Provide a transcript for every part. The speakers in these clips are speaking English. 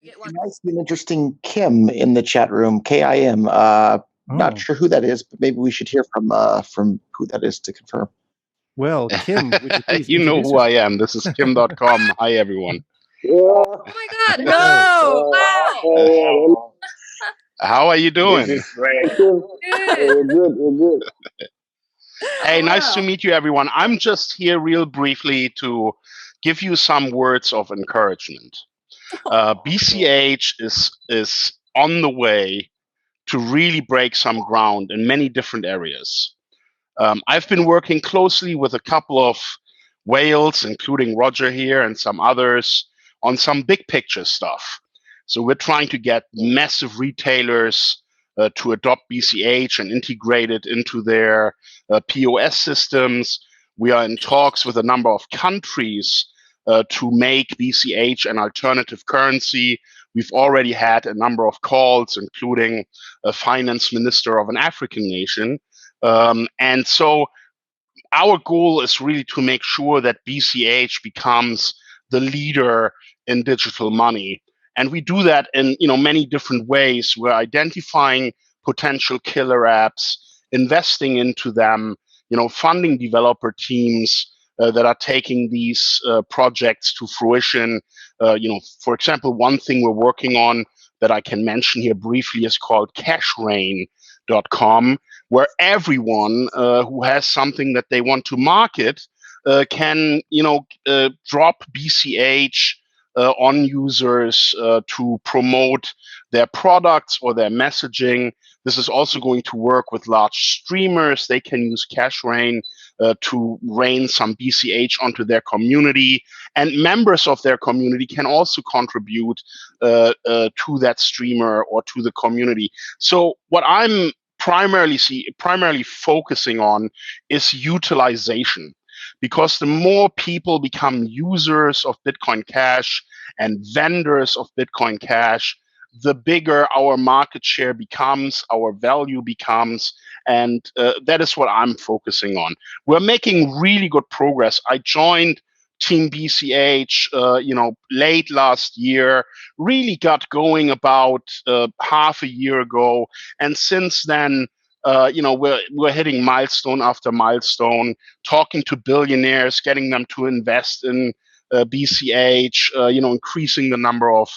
I see an interesting Kim in the chat room, KIM. Not sure who that is, but maybe we should hear from who that is to confirm. Well, Kim, would you please you know who I am. This is Kim.com. Hi, everyone. Oh my God! No! Wow! How are you doing? Good. We're good. Hey, nice to meet you, everyone. I'm just here real briefly to give you some words of encouragement. BCH is on the way to really break some ground in many different areas. I've been working closely with a couple of whales, including Roger here and some others, on some big picture stuff. So we're trying to get massive retailers to adopt BCH and integrate it into their POS systems. We are in talks with a number of countries to make BCH an alternative currency. We've already had a number of calls, including a finance minister of an African nation. And so our goal is really to make sure that BCH becomes the leader in digital money. And we do that in many different ways. We're identifying potential killer apps, investing into them, funding developer teams that are taking these projects to fruition. For example, one thing we're working on that I can mention here briefly is called cashrain.com, where everyone who has something that they want to market can drop BCH on users to promote their products or their messaging. This is also going to work with large streamers. They can use Cashrain to rain some BCH onto their community, and members of their community can also contribute to that streamer or to the community. So what I'm primarily focusing on is utilization, because the more people become users of Bitcoin Cash and vendors of Bitcoin Cash, the bigger our market share becomes, our value becomes, and that is what I'm focusing on. We're making really good progress. I joined Team BCH, late last year, really got going about half a year ago, and since then, we're hitting milestone after milestone, talking to billionaires, getting them to invest in BCH, increasing the number of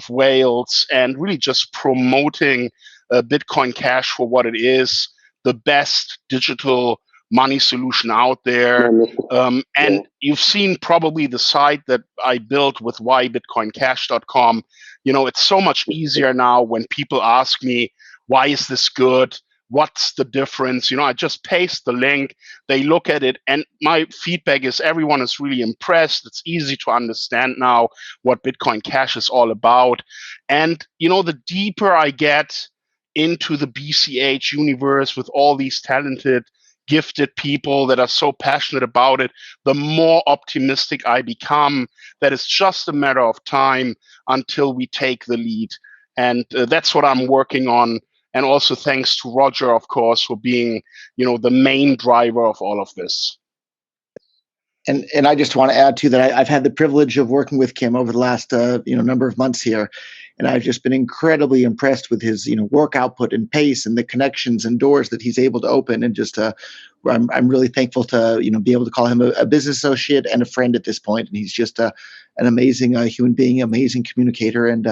whales, and really just promoting Bitcoin Cash for what it is, the best digital money solution out there. And you've seen probably the site that I built with whybitcoincash.com. It's so much easier now when people ask me, why is this good? What's the difference? I just paste the link, they look at it, and my feedback is everyone is really impressed. It's easy to understand now what Bitcoin Cash is all about. And, the deeper I get into the BCH universe with all these talented, gifted people that are so passionate about it, the more optimistic I become that it's just a matter of time until we take the lead. And that's what I'm working on. And also thanks to Roger, of course, for being, the main driver of all of this. And I just want to add to that. I've had the privilege of working with Kim over the last number of months here, and I've just been incredibly impressed with his work output and pace and the connections and doors that he's able to open. And just I'm really thankful to be able to call him a business associate and a friend at this point. And he's just an amazing human being, amazing communicator, and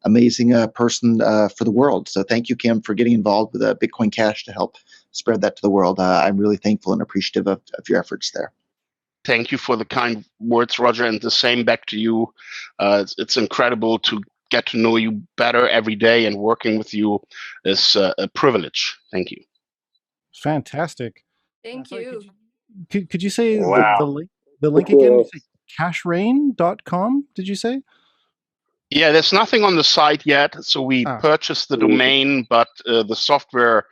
amazing person for the world. So thank you, Kim, for getting involved with Bitcoin Cash to help spread that to the world. I'm really thankful and appreciative of your efforts there. Thank you for the kind words, Roger, and the same back to you. It's incredible to get to know you better every day, and working with you is a privilege. Thank you. Fantastic. Thank you. Could you say Wow. the link again? You say cashrain.com, did you say? Yeah, there's nothing on the site yet. So we purchased the domain, but the software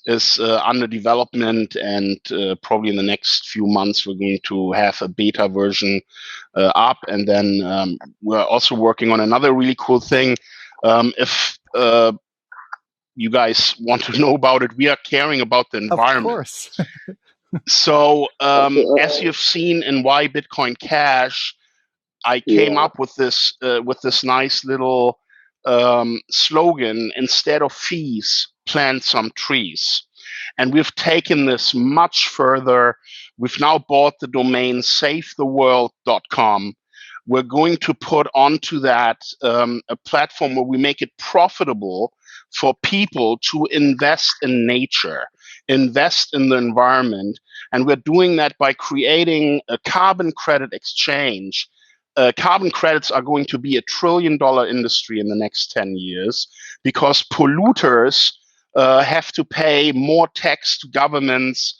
is under development, and probably in the next few months, we're going to have a beta version up. And then we're also working on another really cool thing. If you guys want to know about it, we are caring about the environment. Of course. So as you've seen in Why Bitcoin Cash, I came up with this nice little slogan, instead of fees, plant some trees. And we've taken this much further. We've now bought the domain savetheworld.com. We're going to put onto that a platform where we make it profitable for people to invest in nature, invest in the environment. And we're doing that by creating a carbon credit exchange. Carbon credits are going to be $1 trillion industry in the next 10 years because polluters have to pay more tax to governments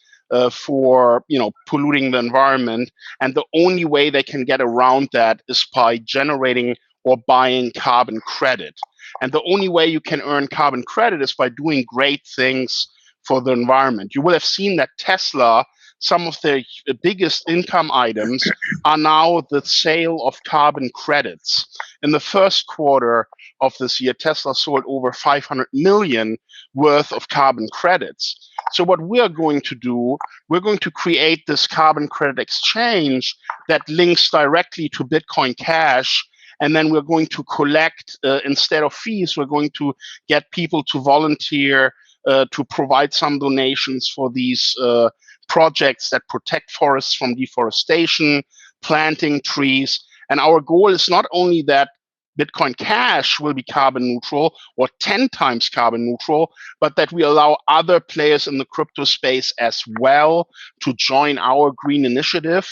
for polluting the environment, and the only way they can get around that is by generating or buying carbon credit. And the only way you can earn carbon credit is by doing great things for the environment. You will have seen that Tesla, some of their biggest income items are now the sale of carbon credits. In the first quarter of this year, Tesla sold over 500 million worth of carbon credits. So what we are going to do, we're going to create this carbon credit exchange that links directly to Bitcoin Cash. And then we're going to collect, instead of fees, we're going to get people to volunteer to provide some donations for these projects that protect forests from deforestation, planting trees. And our goal is not only that Bitcoin Cash will be carbon neutral or 10 times carbon neutral, but that we allow other players in the crypto space as well to join our green initiative,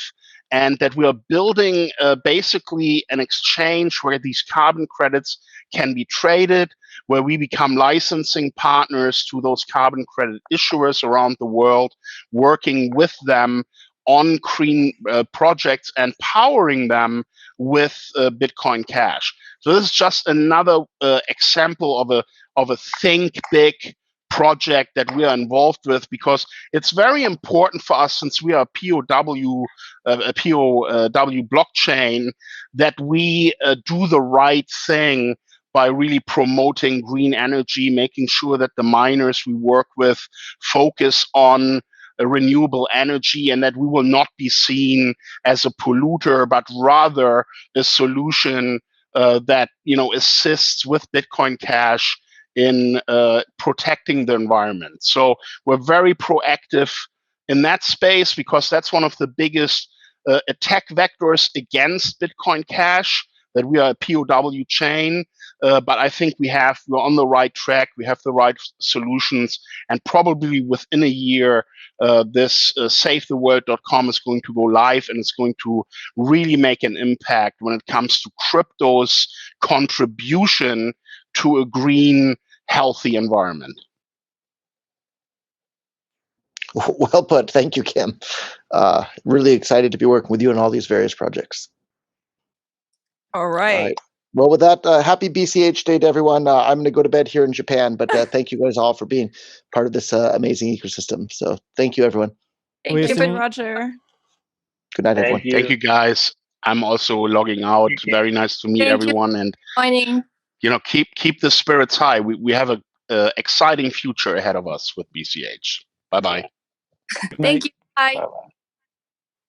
and that we are building basically an exchange where these carbon credits can be traded, where we become licensing partners to those carbon credit issuers around the world, working with them on green projects and powering them with Bitcoin Cash. So this is just another example of a think big project that we are involved with, because it's very important for us, since we are a POW blockchain, that we do the right thing by really promoting green energy, making sure that the miners we work with focus on renewable energy, and that we will not be seen as a polluter, but rather a solution that assists with Bitcoin Cash in protecting the environment. So we're very proactive in that space, because that's one of the biggest attack vectors against Bitcoin Cash, that we are a POW chain. But I think we're on the right track. We have the right solutions, and probably within a year, this savetheworld.com is going to go live, and it's going to really make an impact when it comes to crypto's contribution to a green, healthy environment. Well put. Thank you, Kim. Really excited to be working with you on all these various projects. All right. Well, with that, happy BCH Day to everyone. I'm going to go to bed here in Japan, but thank you guys all for being part of this amazing ecosystem. So thank you, everyone. Thank you, Roger. Good night, everyone. Thank you, guys. I'm also logging out. Very nice to meet everyone, and keep the spirits high. We have a exciting future ahead of us with BCH. Bye-bye. Thank you. Bye.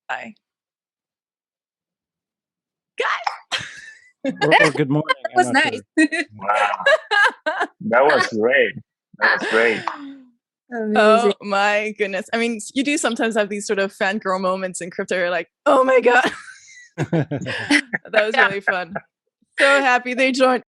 Bye. Or good morning. That was nice. Wow. That was great. That was great. Amazing. Oh my goodness. I mean, you do sometimes have these sort of fangirl moments in crypto. You're like, oh my God. That was really fun. So happy they joined.